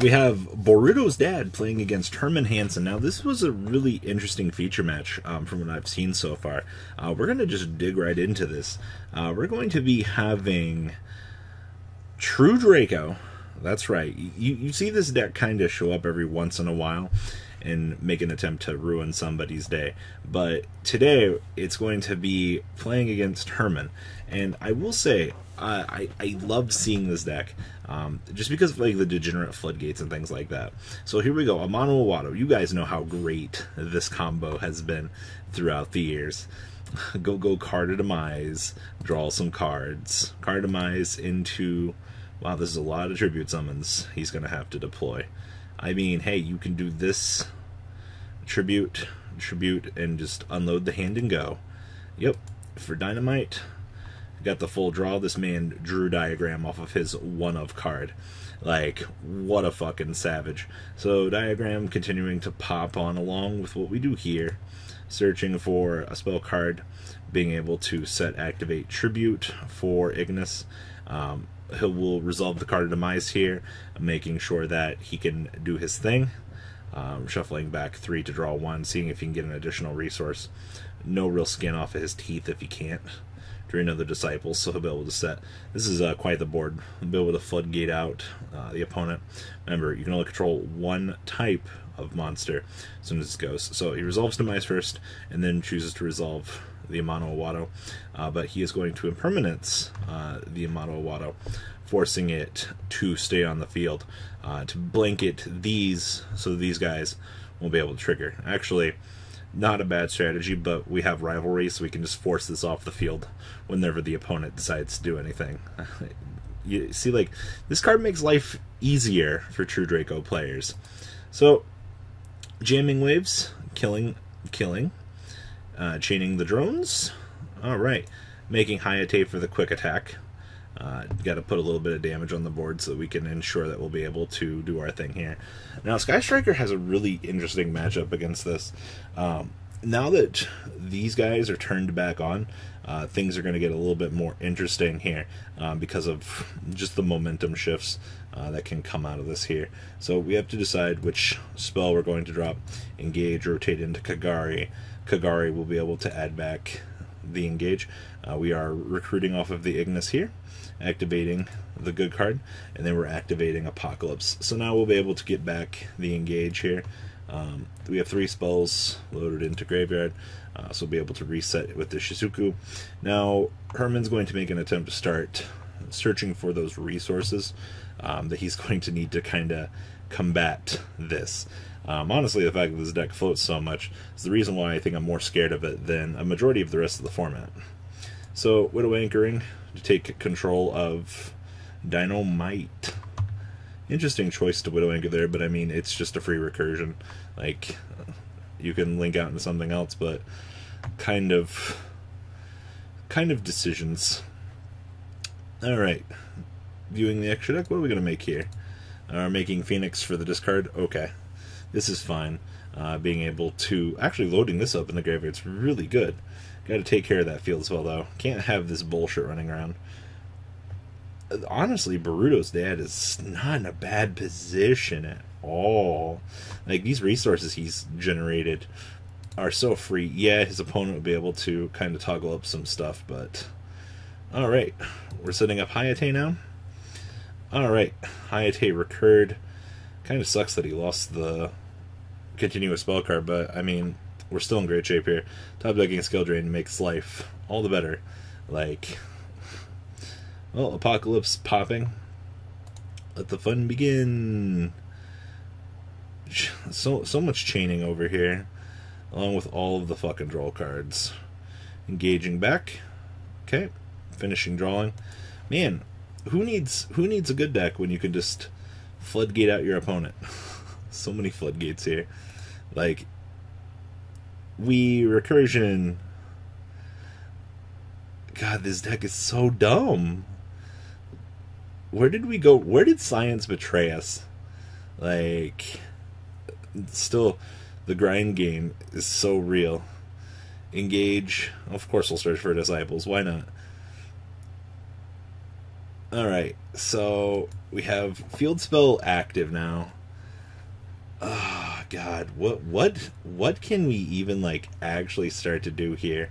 We have Boruto's dad playing against Herman Hansen. Now, this was a really interesting feature match from what I've seen so far. We're going to just dig right into this. We're going to be having True Draco. That's right. You see this deck kind of show up every once in a while and make an attempt to ruin somebody's day. But today, it's going to be playing against Herman. And I will say, I love seeing this deck, just because of like the degenerate floodgates and things like that. So here we go, Amano Iwata. You guys know how great this combo has been throughout the years. Go Card of Demise, draw some cards. Card of Demise into, wow, this is a lot of tribute summons he's going to have to deploy. I mean, hey, you can do this, tribute, and just unload the hand and go. Yep, for Dynamite, got the full draw. This man drew Diagram off of his one-of card. Like, what a fucking savage. So Diagram continuing to pop on along with what we do here. Searching for a spell card, being able to set activate Tribute for Ignis. He will resolve the Card of Demise here, making sure that he can do his thing. Shuffling back 3 to draw 1, seeing if he can get an additional resource. No real skin off of his teeth if he can't. Drew another Disciples, so he'll be able to set. This is quite the board. He'll be able to floodgate out the opponent. Remember, you can only control one type of monster as soon as this goes. So he resolves Demise first, and then chooses to resolve the Amano Iwata. But he is going to impermanence the Amano Iwata, forcing it to stay on the field, to blanket these, so these guys won't be able to trigger. Actually, not a bad strategy, but we have Rivalry, so we can just force this off the field whenever the opponent decides to do anything. You see, like, this card makes life easier for True Draco players. So, jamming waves, killing, chaining the drones. Alright, making Hayate for the quick attack. Got to put a little bit of damage on the board so that we can ensure that we'll be able to do our thing here. Now, Sky Striker has a really interesting matchup against this. Now that these guys are turned back on, things are going to get a little bit more interesting here because of just the momentum shifts that can come out of this here. So we have to decide which spell we're going to drop. Engage, rotate into Kagari. Kagari will be able to add back the engage. We are recruiting off of the Ignis here, activating the good card, and then we're activating Apocalypse. So now we'll be able to get back the engage here. We have 3 spells loaded into Graveyard, so we'll be able to reset with the Shizuku. Now, Herman's going to make an attempt to start searching for those resources that he's going to need to kind of combat this. Honestly, the fact that this deck floats so much is the reason why I think I'm more scared of it than a majority of the rest of the format. So, Widow Anchoring to take control of Dynamite. Interesting choice to Widow Anchor there, but I mean, it's just a free recursion. Like, you can link out into something else, but kind of decisions. Alright, viewing the extra deck, what are we going to make here? Making Phoenix for the discard? Okay, this is fine. Being able to, actually loading this up in the graveyard's really good. Got to take care of that field as well, though. Can't have this bullshit running around. Honestly, Boruto's dad is not in a bad position at all. Like, these resources he's generated are so free. Yeah, his opponent would be able to kind of toggle up some stuff, but... Alright, we're setting up Hayate now. Alright, Hayate recurred. Kind of sucks that he lost the continuous spell card, but, I mean, we're still in great shape here. Top decking skill drain makes life all the better. Like... Well, Apocalypse popping. Let the fun begin. So much chaining over here, along with all of the fucking draw cards. Engaging back. Okay, finishing drawing. Man, who needs a good deck when you can just floodgate out your opponent? So many floodgates here. Like, recursion. God, this deck is so dumb. Where did we go? Where did science betray us? Like, still, the grind game is so real. Engage. Of course we'll search for Disciples. Why not? Alright, so we have Field Spell active now. Oh god, what can we even like actually start to do here?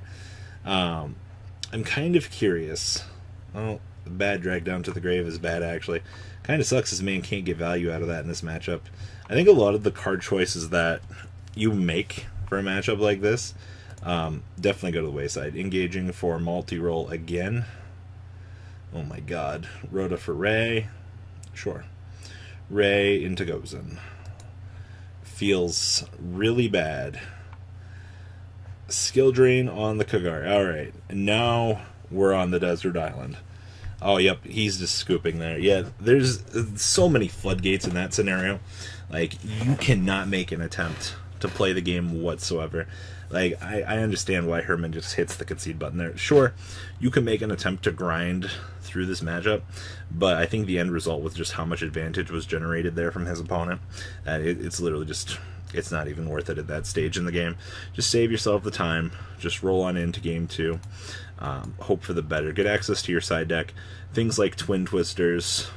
I'm kind of curious. Oh, bad drag down to the grave is bad actually. Kind of sucks this man can't get value out of that in this matchup. I think a lot of the card choices that you make for a matchup like this definitely go to the wayside. Engaging for multi-roll again. Oh my god. Rhoda for Ray. Sure. Ray into Gozen. Feels really bad. Skill drain on the Kagari. Alright. And now we're on the desert island. Oh, yep. He's just scooping there. Yeah, there's so many floodgates in that scenario. Like, you cannot make an attempt to play the game whatsoever. Like, I understand why Herman just hits the concede button there. Sure, you can make an attempt to grind through this matchup, but I think the end result with just how much advantage was generated there from his opponent, it's literally just, it's not even worth it at that stage in the game. Just save yourself the time. Just roll on into game 2. Hope for the better. Get access to your side deck. Things like Twin Twisters,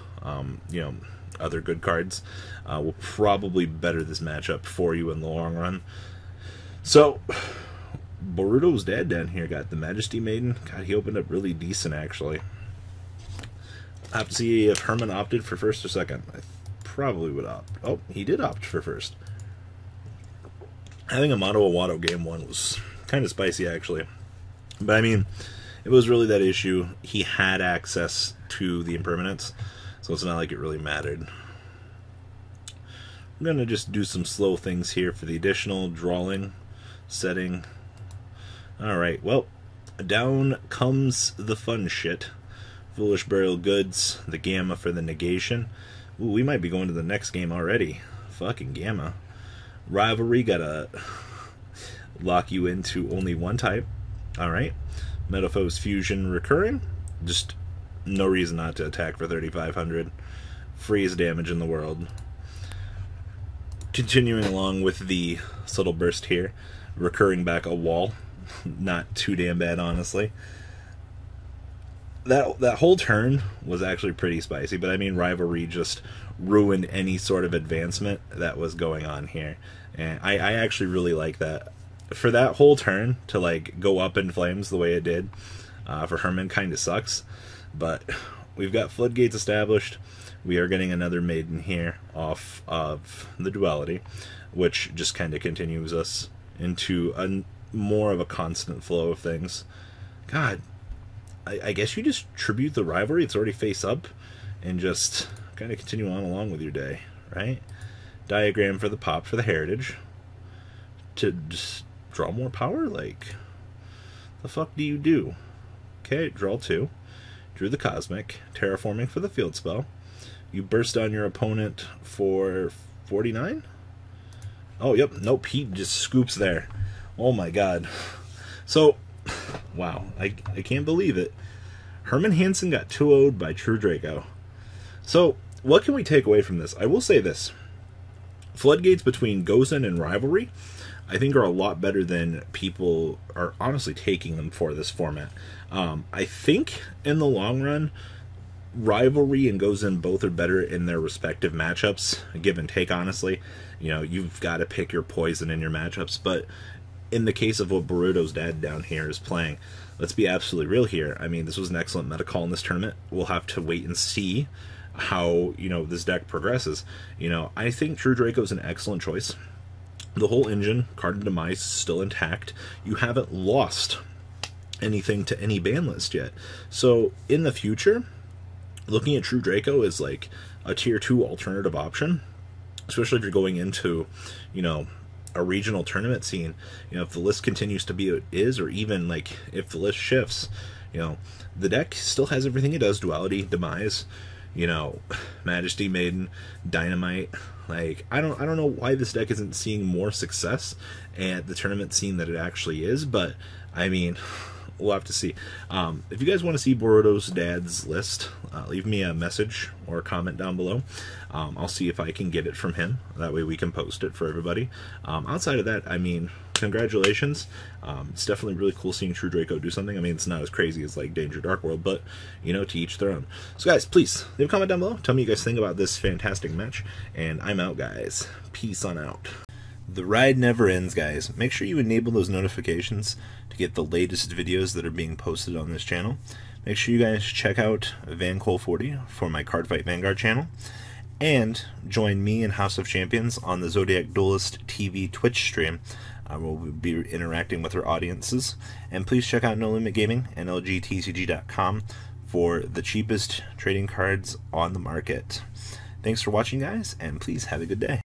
you know, other good cards will probably better this matchup for you in the long run. So, Boruto's dad down here got the Majesty Maiden. God, he opened up really decent, actually. I'll have to see if Herman opted for first or second. I probably would opt. Oh, he did opt for first. Having a Mono Awato game 1 was kind of spicy, actually. But, I mean, it was really that issue. He had access to the impermanence, so it's not like it really mattered. I'm going to just do some slow things here for the additional drawing setting. Alright, well, down comes the fun shit. Foolish Burial Goods, the Gamma for the negation. Ooh, we might be going to the next game already. Fucking Gamma. Rivalry, gotta lock you into only one type. Alright. Metaphos Fusion recurring. Just no reason not to attack for 3,500. Freeze damage in the world. Continuing along with the subtle burst here. Recurring back a wall. Not too damn bad, honestly. That whole turn was actually pretty spicy, but I mean, Rivalry just ruined any sort of advancement that was going on here. And I actually really like that. For that whole turn to like go up in flames the way it did, for Herman kind of sucks. But we've got Floodgates established. We are getting another Maiden here off of the Duality, which just kind of continues us into more of a constant flow of things. God, I guess you just tribute the Rivalry. It's already face up, and just kind of continue on along with your day, right? Diagram for the pop for the Heritage. To just draw more power? Like, the fuck do you do? Okay, draw 2. Drew the Cosmic. Terraforming for the field spell. You burst on your opponent for 49? Oh, yep. Nope, he just scoops there. Oh my god. So, wow. I can't believe it. Herman Hansen got 2-0'd by True Draco. So, what can we take away from this? I will say this. Floodgates between Gozen and Rivalry, I think, are a lot better than people are honestly taking them for this format. I think, in the long run, Rivalry and Gozen both are better in their respective matchups, give and take, honestly. You know, you've got to pick your poison in your matchups, but in the case of what Boruto's dad down here is playing, let's be absolutely real here. I mean, this was an excellent meta call in this tournament. We'll have to wait and see how, you know, this deck progresses. You know, I think True Draco's an excellent choice. The whole engine, Card of Demise, is still intact. You haven't lost anything to any ban list yet. So, in the future, looking at True Draco is like a tier 2 alternative option, especially if you're going into, you know, a regional tournament scene. You know, if the list continues to be what it is, or even like if the list shifts, you know, the deck still has everything it does. Duality, Demise, you know, Majesty, Maiden, Dynamite. Like, I don't know why this deck isn't seeing more success at the tournament scene that it actually is, but I mean, we'll have to see. If you guys want to see Boruto's dad's list, leave me a message or a comment down below. I'll see if I can get it from him. That way we can post it for everybody. Outside of that, I mean, congratulations. It's definitely really cool seeing True Draco do something. I mean, it's not as crazy as like Danger Dark World, but you know, to each their own. So guys, please leave a comment down below. Tell me what you guys think about this fantastic match. And I'm out, guys. Peace on out. The ride never ends, guys. Make sure you enable those notifications to get the latest videos that are being posted on this channel. Make sure you guys check out VanCole40 for my Cardfight Vanguard channel. And join me and House of Champions on the Zodiac Duelist TV Twitch stream. We'll be interacting with our audiences. And please check out No Limit Gaming and LGTCG.com for the cheapest trading cards on the market. Thanks for watching, guys, and please have a good day.